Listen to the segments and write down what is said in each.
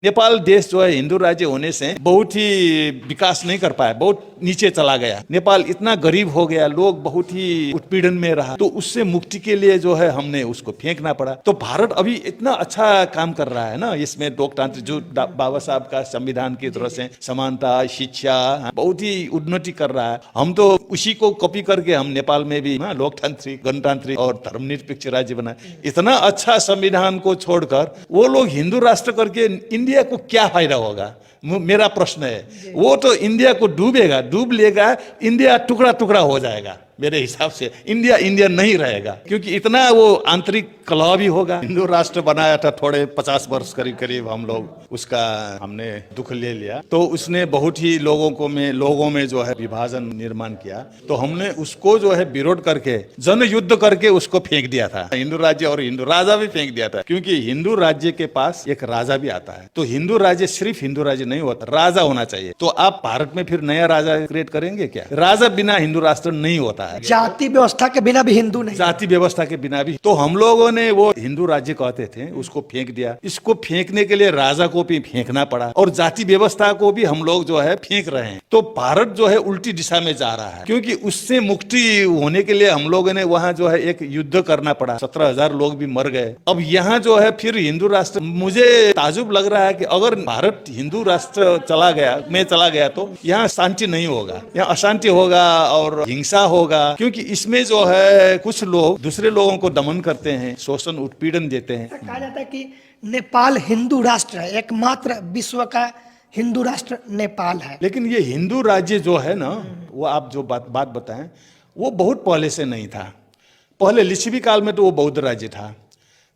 नेपाल देश जो है हिंदू राज्य होने से बहुत ही विकास नहीं कर पाया, बहुत नीचे चला गया। नेपाल इतना गरीब हो गया, लोग बहुत ही उत्पीड़न में रहा, तो उससे मुक्ति के लिए जो है हमने उसको फेंकना पड़ा। तो भारत अभी इतना अच्छा काम कर रहा है ना, इसमें लोकतंत्र जो बाबा साहब का संविधान की तरह से समानता, शिक्षा, बहुत ही उन्नति कर रहा है। हम तो उसी को कॉपी करके हम नेपाल में भी लोकतांत्रिक, गणतांत्रिक और धर्मनिरपेक्ष राज्य बनाए। इतना अच्छा संविधान को छोड़कर वो लोग हिंदू राष्ट्र करके इंडिया को क्या फायदा होगा, मेरा प्रश्न है। वो तो इंडिया को डूबेगा, डूब लेगा, इंडिया टुकड़ा टुकड़ा हो जाएगा। मेरे हिसाब से इंडिया इंडिया नहीं रहेगा, क्योंकि इतना वो आंतरिक कलह भी होगा। हिंदू राष्ट्र बनाया था थोड़े 50 वर्ष करीब करीब, हम लोग उसका हमने दुख ले लिया, तो उसने बहुत ही लोगों में जो है विभाजन निर्माण किया। तो हमने उसको जो है विरोध करके जन युद्ध करके उसको फेंक दिया था, हिंदू राज्य, और हिंदू राजा भी फेंक दिया था। क्योंकि हिंदू राज्य के पास एक राजा भी आता है, तो हिंदू राज्य सिर्फ हिंदू राज्य नहीं होता, राजा होना चाहिए। तो आप भारत में फिर नया राजा क्रिएट करेंगे क्या? राजा बिना हिंदू राष्ट्र नहीं होता है। जाति व्यवस्था के बिना भी हिंदू नहीं, जाति व्यवस्था के बिना भी। तो हम लोगों ने वो हिंदू राज्य कहते थे, उसको फेंक दिया। इसको फेंकने के लिए राजा को भी फेंकना पड़ा, और जाति व्यवस्था को भी हम लोग जो है फेंक रहे हैं। तो भारत जो है उल्टी दिशा में जा रहा है, क्योंकि उससे मुक्ति होने के लिए हम लोगों ने वहां जो है एक युद्ध करना पड़ा, 17,000 लोग भी मर गए। अब यहाँ जो है फिर हिंदू राष्ट्र, मुझे ताजुब लग रहा है कि अगर भारत हिंदू राष्ट्र चला गया तो यहाँ शांति नहीं होगा, यहाँ अशांति होगा और हिंसा होगा। क्योंकि इसमें जो है कुछ लोग दूसरे लोगों को दमन करते हैं, शोषण उत्पीड़न देते हैं। कहा जाता है कि नेपाल हिंदू राष्ट्र है, एकमात्र विश्व का हिंदू राष्ट्र नेपाल है। लेकिन ये हिंदू राज्य जो है ना, वो आप जो बात बताएं, वो बहुत पहले से नहीं था। पहले लिच्छवी काल में तो वो बौद्ध राज्य था,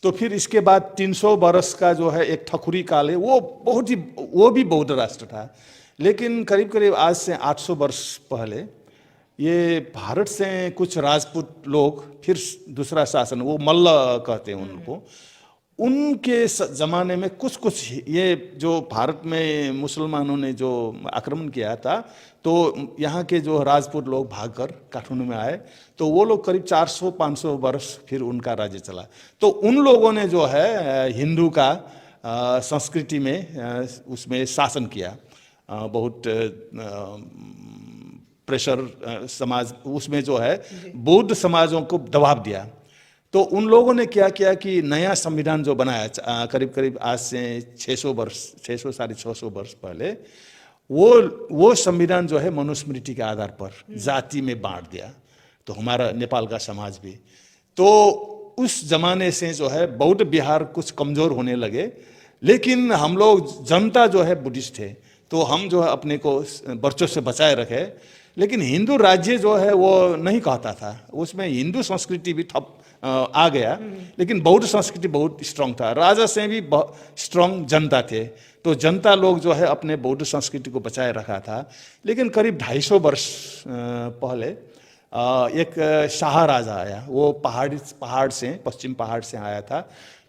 तो फिर इसके बाद 300 वर्ष का जो है एक ठकुरी काल है, वो भी बौद्ध राष्ट्र था। लेकिन करीब करीब आज से 800 वर्ष पहले ये भारत से कुछ राजपूत लोग, फिर दूसरा शासन, वो मल्ल कहते हैं उनको, उनके जमाने में कुछ ये जो भारत में मुसलमानों ने जो आक्रमण किया था, तो यहाँ के जो राजपूत लोग भागकर काठमांडू में आए, तो वो लोग करीब 400-500 वर्ष फिर उनका राज्य चला। तो उन लोगों ने जो है हिंदू का संस्कृति में उसमें शासन किया, बहुत प्रेशर समाज, उसमें जो है बौद्ध समाजों को दबाव दिया। तो उन लोगों ने क्या किया कि नया संविधान जो बनाया करीब करीब आज से 600-650 वर्ष पहले, वो संविधान जो है मनुस्मृति के आधार पर जाति में बांट दिया। तो हमारा नेपाल का समाज भी, तो उस जमाने से जो है बौद्ध बिहार कुछ कमजोर होने लगे। लेकिन हम लोग जनता जो है बुद्धिस्ट थे, तो हम जो है अपने को वर्चस्व से बचाए रखे। लेकिन हिंदू राज्य जो है वो नहीं कहता था, उसमें हिंदू संस्कृति भी ठप आ गया, लेकिन बौद्ध संस्कृति बहुत स्ट्रांग था। राजा से भी स्ट्रांग जनता थे, तो जनता लोग जो है अपने बौद्ध संस्कृति को बचाए रखा था। लेकिन करीब 250 वर्ष पहले एक शाह राजा आया, वो पहाड़ से, पश्चिम पहाड़ से आया था।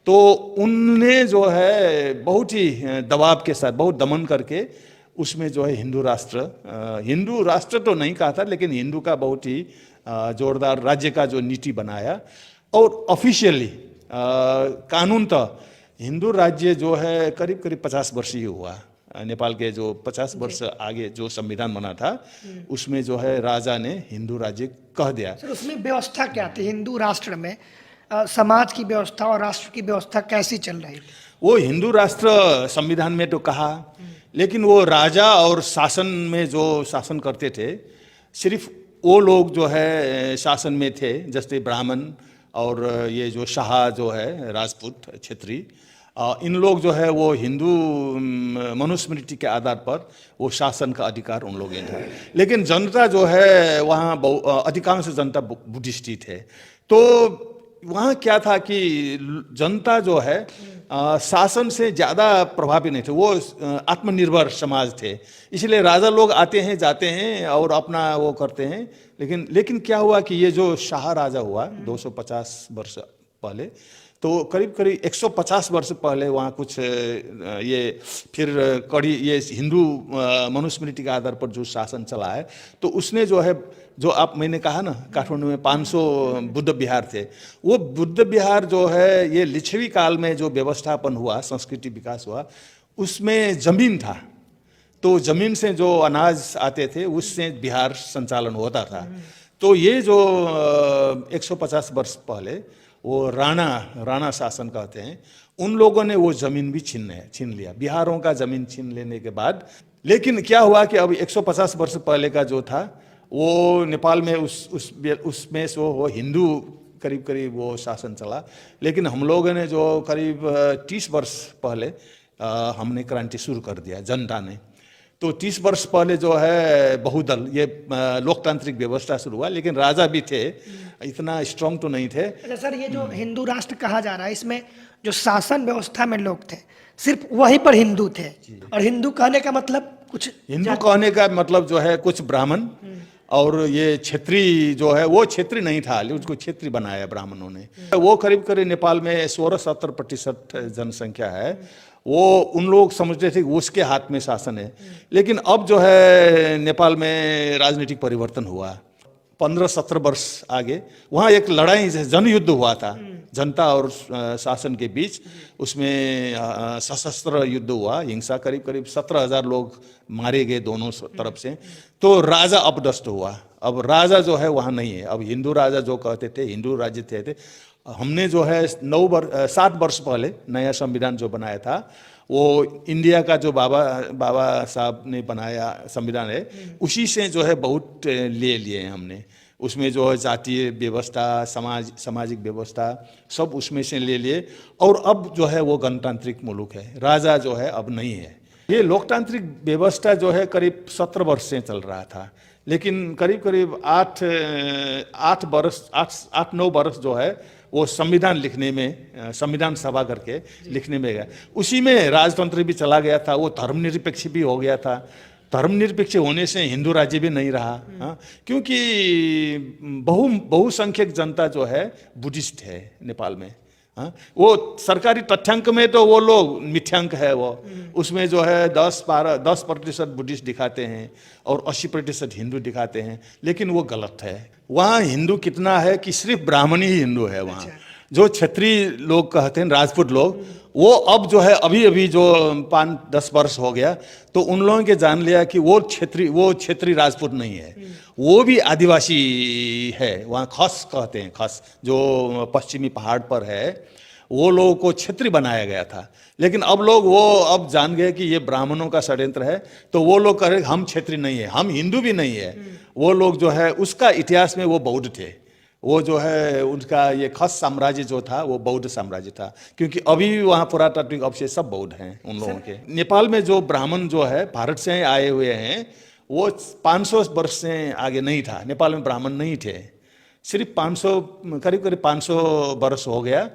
तो उनने जो है बहुत ही दबाव के साथ, बहुत दमन करके उसमें जो है हिंदू राष्ट्र तो नहीं कहा था, लेकिन हिंदू का बहुत ही जोरदार राज्य का जो नीति बनाया। और ऑफिशियली कानून तो हिंदू राज्य जो है करीब करीब 50 वर्ष ही हुआ। नेपाल के जो 50 वर्ष आगे जो संविधान बना था, उसमें जो है राजा ने हिंदू राज्य कह दिया। सर, उसमें व्यवस्था क्या थी हिंदू राष्ट्र में? समाज की व्यवस्था और राष्ट्र की व्यवस्था कैसी चल रही थी? वो हिंदू राष्ट्र संविधान में तो कहा, लेकिन वो राजा और शासन में जो शासन करते थे, सिर्फ वो लोग जो है शासन में थे, जैसे ब्राह्मण और ये जो शाह जो है राजपूत क्षेत्रीय, इन लोग जो है वो हिंदू मनुस्मृति के आधार पर वो शासन का अधिकार उन लोगों ने था। लेकिन जनता जो है वहाँ अधिकांश जनता बुद्धिस्ट ही थे। तो वहाँ क्या था कि जनता जो है शासन से ज़्यादा प्रभावी नहीं थे, वो आत्मनिर्भर समाज थे। इसलिए राजा लोग आते हैं जाते हैं और अपना वो करते हैं। लेकिन क्या हुआ कि ये जो शाह राजा हुआ 250 वर्ष पहले, तो करीब करीब 150 वर्ष पहले वहाँ कुछ ये फिर ये हिंदू मनुस्मृति के आधार पर जो शासन चला है, तो उसने जो है, जो मैंने कहा ना, काठमांडू में 500 बुद्ध विहार थे, वो बुद्ध विहार जो है ये लिच्छवी काल में जो व्यवस्थापन हुआ, संस्कृति विकास हुआ, उसमें जमीन था, तो जमीन से जो अनाज आते थे उससे बिहार संचालन होता था। तो ये जो 150 वर्ष पहले वो राणा शासन कहते हैं, उन लोगों ने वो जमीन भी छीन लिया, बिहारों का जमीन छीन लेने के बाद। लेकिन क्या हुआ कि अब 150 वर्ष पहले का जो था वो नेपाल में उसमें वो हिंदू करीब करीब वो शासन चला। लेकिन हम लोगों ने जो करीब 30 वर्ष पहले हमने क्रांति शुरू कर दिया, जनता ने। तो 30 वर्ष पहले जो है बहुदल, ये लोकतांत्रिक व्यवस्था शुरू हुआ, लेकिन राजा भी थे, इतना स्ट्रांग तो नहीं थे। अच्छा सर, ये जो हिंदू राष्ट्र कहा जा रहा है, इसमें जो शासन व्यवस्था में लोग थे सिर्फ वहीं पर हिंदू थे, और हिंदू कहने का मतलब कुछ, हिंदू कहने का मतलब जो है कुछ ब्राह्मण और ये क्षेत्री जो है, वो क्षेत्री नहीं था, उसको क्षेत्री बनाया ब्राह्मणों ने। वो करीब करीब नेपाल में 16-17% जनसंख्या है। वो उन लोग समझते थे कि उसके हाथ में शासन है। लेकिन अब जो है नेपाल में राजनीतिक परिवर्तन हुआ 15-17 वर्ष आगे। वहाँ एक लड़ाई, जनयुद्ध हुआ था जनता और शासन के बीच। उसमें सशस्त्र युद्ध हुआ, हिंसा, करीब करीब 17,000 लोग मारे गए दोनों तरफ से। तो राजा अपदस्थ हुआ। अब राजा जो है वहाँ नहीं है। अब हिंदू राजा जो कहते थे, हिंदू राज्य थे। हमने जो है 7 वर्ष पहले नया संविधान जो बनाया था, वो इंडिया का जो बाबा साहब ने बनाया संविधान है, उसी से जो है बहुत ले लिए हैं हमने। उसमें जो है जातीय व्यवस्था, सामाजिक व्यवस्था सब उसमें से ले लिए। और अब जो है वो गणतांत्रिक मुल्क है, राजा जो है अब नहीं है। ये लोकतांत्रिक व्यवस्था जो है करीब 17 वर्ष से चल रहा था, लेकिन करीब करीब 8-9 वर्ष जो है वो संविधान लिखने में, संविधान सभा करके लिखने में गया। उसी में राजतंत्र भी चला गया था, वो धर्मनिरपेक्ष भी हो गया था। धर्मनिरपेक्ष होने से हिंदू राज्य भी नहीं रहा। हाँ, क्योंकि बहुसंख्यक जनता जो है बुद्धिस्ट है नेपाल में। हाँ, वो सरकारी तथ्यांक में तो वो लोग मिथ्यांक है, वो उसमें जो है 10% बुद्धिस्ट दिखाते हैं और 80% हिंदू दिखाते हैं, लेकिन वो गलत है। वहाँ हिंदू कितना है कि सिर्फ ब्राह्मण ही हिंदू है वहाँ। जो क्षत्रिय लोग कहते हैं, राजपूत लोग, वो अब जो है अभी जो 5-10 वर्ष हो गया, तो उन लोगों के जान लिया कि वो क्षेत्रीय राजपूत नहीं है, वो भी आदिवासी है। वहाँ खस कहते हैं, खस जो पश्चिमी पहाड़ पर है, वो लोगों को क्षेत्रीय बनाया गया था। लेकिन अब लोग अब जान गए कि ये ब्राह्मणों का षड्यंत्र है, तो वो लोग कह रहे हम क्षेत्रीय नहीं है, हम हिंदू भी नहीं है। वो लोग जो है उसका इतिहास में वो बौद्ध थे। वो जो है उनका ये खस साम्राज्य जो था वो बौद्ध साम्राज्य था, क्योंकि अभी भी वहाँ पुरातात्विक अवशेष सब बौद्ध हैं उन लोगों के। नेपाल में जो ब्राह्मण जो है भारत से आए हुए हैं, वो 500 वर्ष से आगे नहीं था। नेपाल में ब्राह्मण नहीं थे, सिर्फ 500, करीब करीब 500 वर्ष हो गया।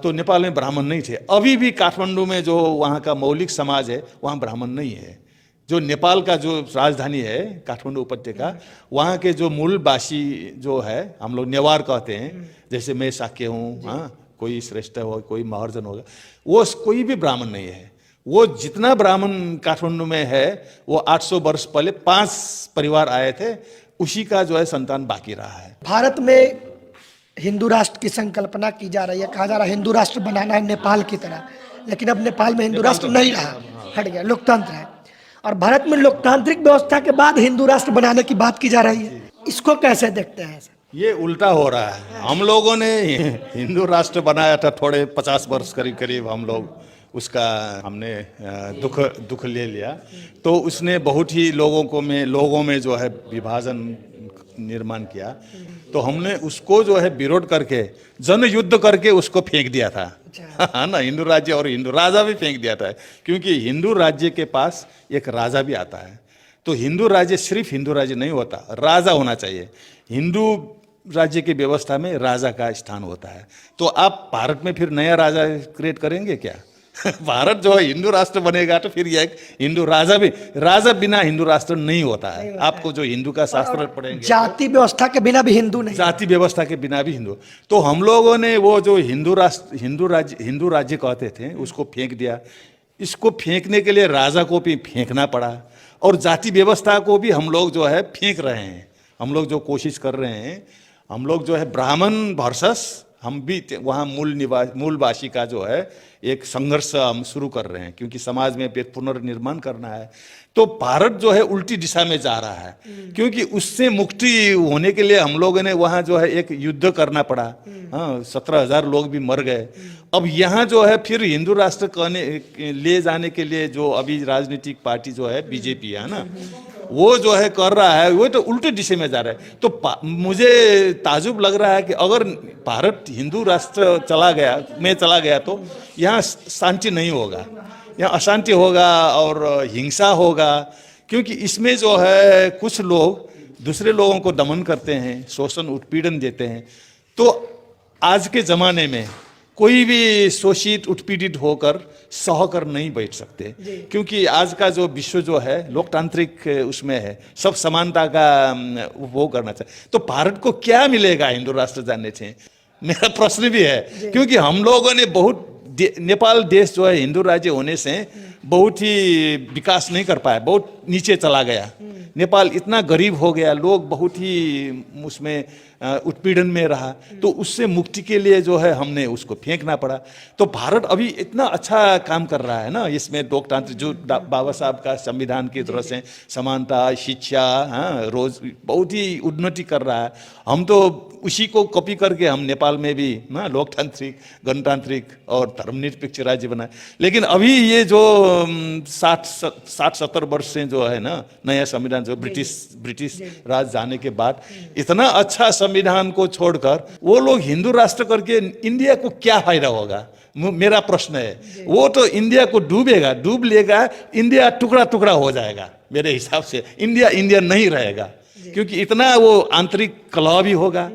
तो नेपाल में ब्राह्मण नहीं थे। अभी भी काठमांडू में जो वहाँ का मौलिक समाज है, वहाँ ब्राह्मण नहीं है। जो नेपाल का जो राजधानी है काठमांडू उपत्यका, वहाँ के जो मूलवासी जो है, हम लोग नेवार कहते हैं, जैसे मैं साक्य हूँ, हाँ, कोई श्रेष्ठ हो, कोई महर्जन होगा, वो कोई भी ब्राह्मण नहीं है। वो जितना ब्राह्मण काठमांडू में है, वो 800 वर्ष पहले 5 परिवार आए थे, उसी का जो है संतान बाकी रहा है। भारत में हिंदू राष्ट्र की संकल्पना की जा रही है, कहा जा रहा है हिंदू राष्ट्र बनाना है नेपाल की तरह, लेकिन अब नेपाल में हिंदू राष्ट्र नहीं रहा, हट गया, लोकतंत्र है। और भारत में लोकतांत्रिक व्यवस्था के बाद हिंदू राष्ट्र बनाने की बात की जा रही है, इसको कैसे देखते हैं? ये उल्टा हो रहा है। हम लोगों ने हिंदू राष्ट्र बनाया था थोड़े 50 वर्ष करीब हम लोग उसका हमने दुख ले लिया, तो उसने बहुत ही लोगों में जो है विभाजन निर्माण किया। तो हमने उसको जो है विरोध करके, जन युद्ध करके उसको फेंक दिया था, है ना। हिंदू राज्य और हिंदू राजा भी फेंक दिया था, क्योंकि हिंदू राज्य के पास एक राजा भी आता है। तो हिंदू राज्य सिर्फ हिंदू राज्य नहीं होता, राजा होना चाहिए। हिंदू राज्य की व्यवस्था में राजा का स्थान होता है। तो आप भारत में फिर नया राजा क्रिएट करेंगे क्या? भारत जो है हिंदू राष्ट्र बनेगा तो फिर यह हिंदू राजा बिना हिंदू राष्ट्र नहीं होता है। आपको जो हिंदू का शास्त्र पढ़ेंगे, जाति व्यवस्था के बिना भी हिंदू नहीं, जाति व्यवस्था के बिना भी हिंदू। तो हम लोगों ने वो जो हिंदू राज्य कहते थे उसको फेंक दिया। इसको फेंकने के लिए राजा को भी फेंकना पड़ा, और जाति व्यवस्था को भी हम लोग जो है फेंक रहे हैं। हम लोग जो कोशिश कर रहे हैं, हम लोग जो है ब्राह्मण वर्सेस, हम भी वहाँ मूलवासी का जो है एक संघर्ष हम शुरू कर रहे हैं, क्योंकि समाज में फिर पुनर्निर्माण करना है। तो भारत जो है उल्टी दिशा में जा रहा है, क्योंकि उससे मुक्ति होने के लिए हम लोगों ने वहाँ जो है एक युद्ध करना पड़ा। हाँ, 17,000 लोग भी मर गए। अब यहाँ जो है फिर हिंदू राष्ट्र ले जाने के लिए जो अभी राजनीतिक पार्टी जो है बीजेपी है ना, वो जो है कर रहा है, वो तो उल्टे दिशा में जा रहा है। तो मुझे ताजुब लग रहा है कि अगर भारत हिंदू राष्ट्र चला गया तो यहाँ शांति नहीं होगा, यहाँ अशांति होगा और हिंसा होगा, क्योंकि इसमें जो है कुछ लोग दूसरे लोगों को दमन करते हैं, शोषण उत्पीड़न देते हैं। तो आज के ज़माने में कोई भी शोषित उत्पीड़ित होकर सहकर नहीं बैठ सकते, क्योंकि आज का जो विश्व जो है लोकतांत्रिक उसमें है, सब समानता का वो करना चाहिए। तो भारत को क्या मिलेगा हिंदू राष्ट्र जानने से, मेरा प्रश्न भी है, क्योंकि हम लोगों ने नेपाल देश जो है हिंदू राज्य होने से बहुत ही विकास नहीं कर पाया, बहुत नीचे चला गया। नेपाल इतना गरीब हो गया, लोग बहुत ही उसमें उत्पीड़न में रहा। तो उससे मुक्ति के लिए जो है हमने उसको फेंकना पड़ा। तो भारत अभी इतना अच्छा काम कर रहा है ना, इसमें लोकतंत्र जो बाबा साहब का संविधान की तरह से समानता, शिक्षा, हाँ, रोज बहुत ही उन्नति कर रहा है। हम तो उसी को कॉपी करके हम नेपाल में भी ना लोकतांत्रिक, गणतांत्रिक और धर्मनिरपेक्ष राज्य बनाए। लेकिन अभी ये जो 60-70 वर्ष से जो है ना नया संविधान जो ब्रिटिश राज जाने के बाद इतना अच्छा संविधान को छोड़कर वो लोग हिंदू राष्ट्र करके इंडिया को क्या फायदा होगा, मेरा प्रश्न है। वो तो इंडिया को डूब लेगा, इंडिया टुकड़ा टुकड़ा हो जाएगा। मेरे हिसाब से इंडिया नहीं रहेगा, क्योंकि इतना वो आंतरिक कलह भी होगा।